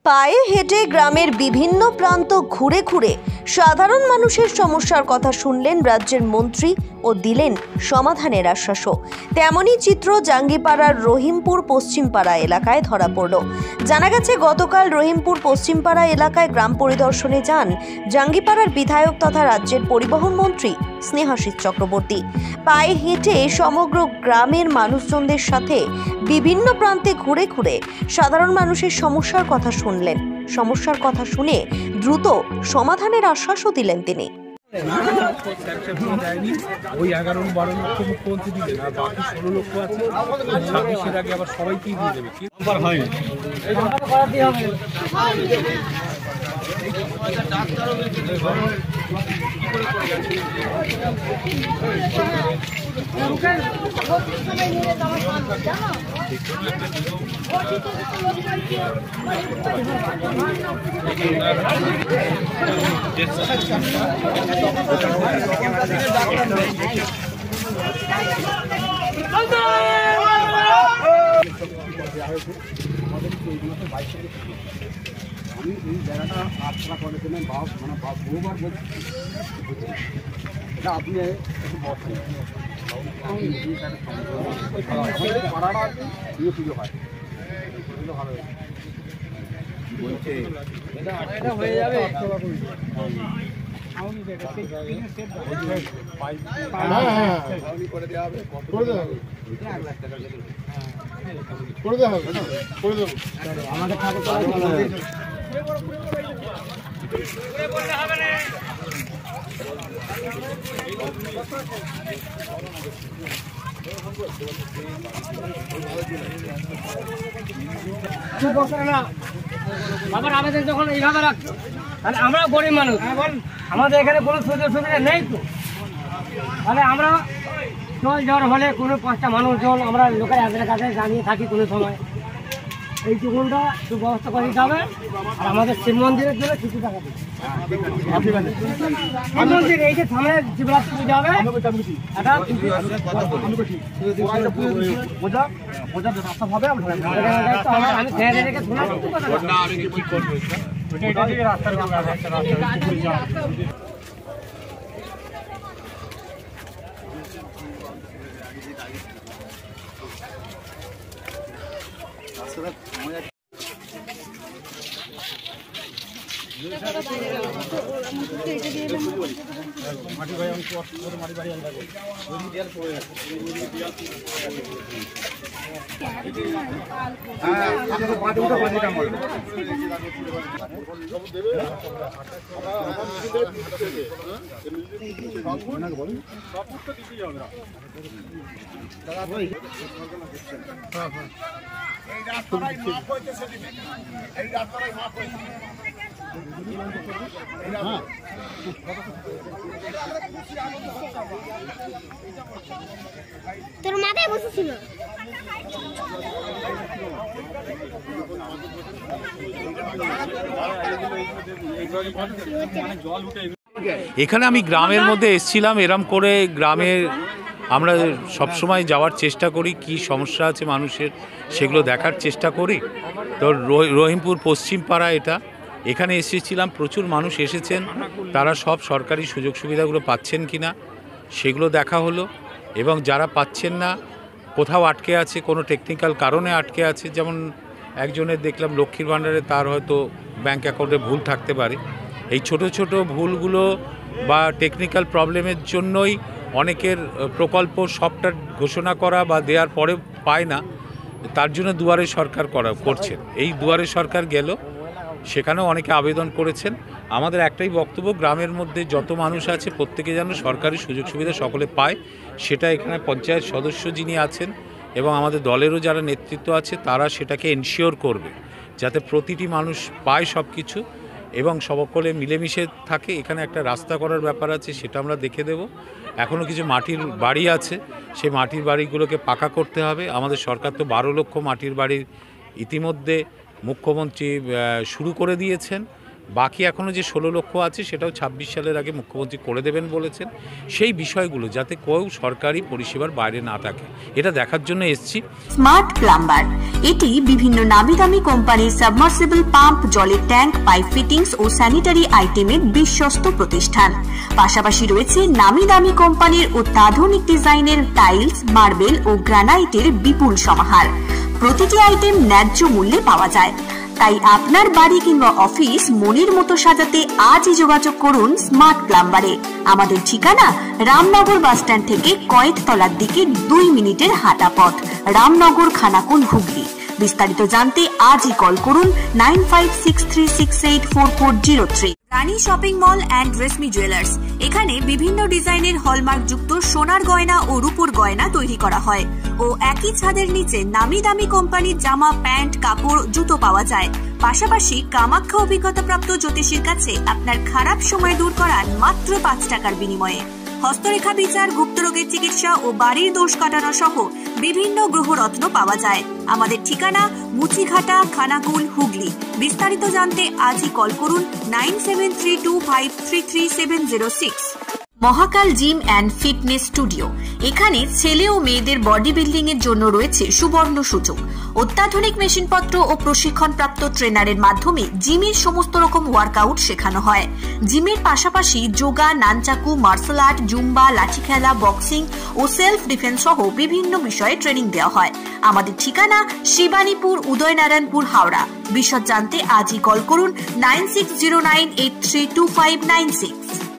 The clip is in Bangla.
পায়ে হেঁটে গ্রামের বিভিন্ন প্রান্ত ঘুরে ঘুরে সাধারণ মানুষের সমস্যার কথা শুনলেন রাজ্যের মন্ত্রী ও দিলেন সমাধানের আশ্বাসও। তেমনই চিত্র জাঙ্গিপাড়ার রহিমপুর পশ্চিমপাড়া এলাকায় ধরা পড়ল। জানা গেছে, গতকাল রহিমপুর পশ্চিমপাড়া এলাকায় গ্রাম পরিদর্শনে যান জাঙ্গিপাড়ার বিধায়ক তথা রাজ্যের পরিবহন মন্ত্রী স্নেহাশিস চক্রবর্তী। পায়ে হেঁটে সমগ্র গ্রামের মানুষজনদের সাথে বিভিন্ন প্রান্তে ঘুরে ঘুরে সাধারণ মানুষের সমস্যার কথা শুনলেন। সমস্যার কথা শুনে দ্রুত সমাধানের আশ্বাসও দিলেন তিনি। ওই 11-12 লক্ষ মুখ্যমন্ত্রী দিলেন, আর বাকি 16 লক্ষ আছে। 26-এর আগে আবার সবাইকেই দিয়ে দেবে। কি হয় আমি এই জায়গাটা আটকা করে দেবেন বহুবার বলছি, এটা আপনি একটু বসেন। পাড়াটা প্রিয় পুজো হয়, ভালো বলছে এটা হয়ে যাবে। করে দেওয়া হবে, করে দেওয়া হবে, 1 লাখ টাকা করে দেওয়া হবে, করে দেবো। আমাদের ঠাকুর আবার আমাদের যখন এইভাবে রাখতো, তাহলে আমরা গরিব মানুষ, আমাদের এখানে কোনো সুযোগ সুবিধা নেই তো। তাহলে আমরা জল জ্বর হলে কোনো 5টা মানুষজন আমরা লোকের হাতের কাছে জানিয়ে থাকি কোনো সময়। এইটুকুনটা একটু ব্যবস্থা করে দিতে হবে। আর আমাদের শিব মন্দিরের জন্য কিছু টাকা দিতে মন্দির এই যে সামনে শিবরাত্রি পুজো হবে, আমি ফেরে রেখে মাটি ভাই আমি মাটি বাড়ি আলাদা করি, দেয়াল পড়ে গেছে। তোর মাথায় বসেছিল। এখানে আমি গ্রামের মধ্যে এসেছিলাম, এরম করে গ্রামের আমরা সবসময় যাওয়ার চেষ্টা করি, কি সমস্যা আছে মানুষের সেগুলো দেখার চেষ্টা করি। তো রহিমপুর পশ্চিমপাড়া এখানে এসেছিলাম, প্রচুর মানুষ এসেছেন, তারা সব সরকারি সুযোগ সুবিধাগুলো পাচ্ছেন কি না সেগুলো দেখা হলো। এবং যারা পাচ্ছেন না, কোথাও আটকে আছে, কোনো টেকনিক্যাল কারণে আটকে আছে, যেমন একজনের দেখলাম লক্ষ্মীর ভাণ্ডারে তার হয়তো ব্যাঙ্ক অ্যাকাউন্টে ভুল থাকতে পারে। এই ছোট ছোট ভুলগুলো বা টেকনিক্যাল প্রবলেমের জন্যই অনেকের প্রকল্প সবটা ঘোষণা করা বা দেওয়ার পরে পায় না। তার জন্য দুয়ারে সরকার করছেন। এই দুয়ারে সরকার গেল, সেখানেও অনেকে আবেদন করেছেন। আমাদের একটাই বক্তব্য, গ্রামের মধ্যে যত মানুষ আছে প্রত্যেকে যেন সরকারি সুযোগ সুবিধা সকলে পায়, সেটা এখানে পঞ্চায়েত সদস্য যিনি আছেন এবং আমাদের দলেরও যারা নেতৃত্ব আছে তারা সেটাকে এনশিওর করবে যাতে প্রতিটি মানুষ পায় সব কিছু এবং সকলে মিলেমিশে থাকে। এখানে একটা রাস্তা করার ব্যাপার আছে, সেটা আমরা দেখে দেব। এখনও কিছু মাটির বাড়ি আছে, সেই মাটির বাড়িগুলোকে পাকা করতে হবে। আমাদের সরকার তো 12 লক্ষ মাটির বাড়ির ইতিমধ্যে মুখ্যমন্ত্রী শুরু করে দিয়েছেন। বাকি এখনও যে 16 লক্ষ আছে সেটাও 26 সালের আগে মুখ্যমন্ত্রী করে দেবেন বলেছেন। সেই বিষয়গুলো যাতে কেউ সরকারি পরিষেবার বাইরে না থাকে, এটা দেখার জন্য এসেছি। স্মার্ট প্লাম্বার, এটি বিভিন্ন নামি দামি কোম্পানির সাবমার্সিবল পাম্প, জলের ট্যাঙ্ক, পাইপ ফিটিংস ও স্যানিটারি আইটেমের বিশ্বস্ত প্রতিষ্ঠান। পাশাপাশি রয়েছে নামি দামি কোম্পানির অত্যাধুনিক ডিজাইনের টাইলস, মার্বেল ও গ্রানাইটের বিপুল সমাহার। প্রতিটি আইটেম ন্যায্য মূল্যে পাওয়া যায়। তাই আপনার বাড়ি কিংবা অফিস মনের মতো সাজাতে আজই যোগাযোগ করুন স্মার্ট প্লাম্বারে। আমাদের ঠিকানা রামনগর বাসস্ট্যান্ড থেকে কয়েকতলার দিকে 2 মিনিটের হাঁটা পথ, রামনগর, খানাকুল, হুগলি। বিস্তারিত জানতে আজই কল করুন 9563684403। Rani shopping mall and Reshmi jewellers, এখানে বিভিন্ন ডিজাইনের হলমার্ক যুক্ত সোনার গয়না ও রূপোর গয়না তৈরি করা হয় ও একই ছাদের নিচে নামি দামি কোম্পানির জামা, প্যান্ট, কাপড়, জুতো পাওয়া যায়। পাশাপাশি কামাখ্যা অভিজ্ঞতাপ্রাপ্ত জ্যোতিষীর কাছে আপনার খারাপ সময় দূর করান মাত্র 5 টাকার বিনিময়ে। হস্তরেখা বিচার, গুপ্তরোগের চিকিৎসা ও বাড়ির দোষ কাটানো সহ বিভিন্ন গ্রহরত্ন পাওয়া যায়। আমাদের ঠিকানা মুচিঘাটা, খানাকুল, হুগলি। বিস্তারিত জানতে আজই কল করুন 9732533706। মহাকাল জিম অ্যান্ড ফিটনেস স্টুডিও, এখানে ছেলে ও মেয়েদের বডি বিল্ডিং এর জন্য রয়েছে সুবর্ণ সুযোগ। অত্যাধুনিক মেশিনপত্র ও প্রশিক্ষণপ্রাপ্ত ট্রেনারের মাধ্যমে জিমের সমস্ত রকম ওয়ার্কআউট শেখানো হয়। জিমের পাশাপাশি yoga, nunchaku, martial art, zumba, লাঠি খেলা, বক্সিং ও সেলফ ডিফেন্স সহ বিভিন্ন বিষয়ে ট্রেনিং দেওয়া হয়। আমাদের ঠিকানা শিবানীপুর, উদয়নারায়ণপুর, হাওড়া। বিশদ জানতে আজই কল করুন 9609832596।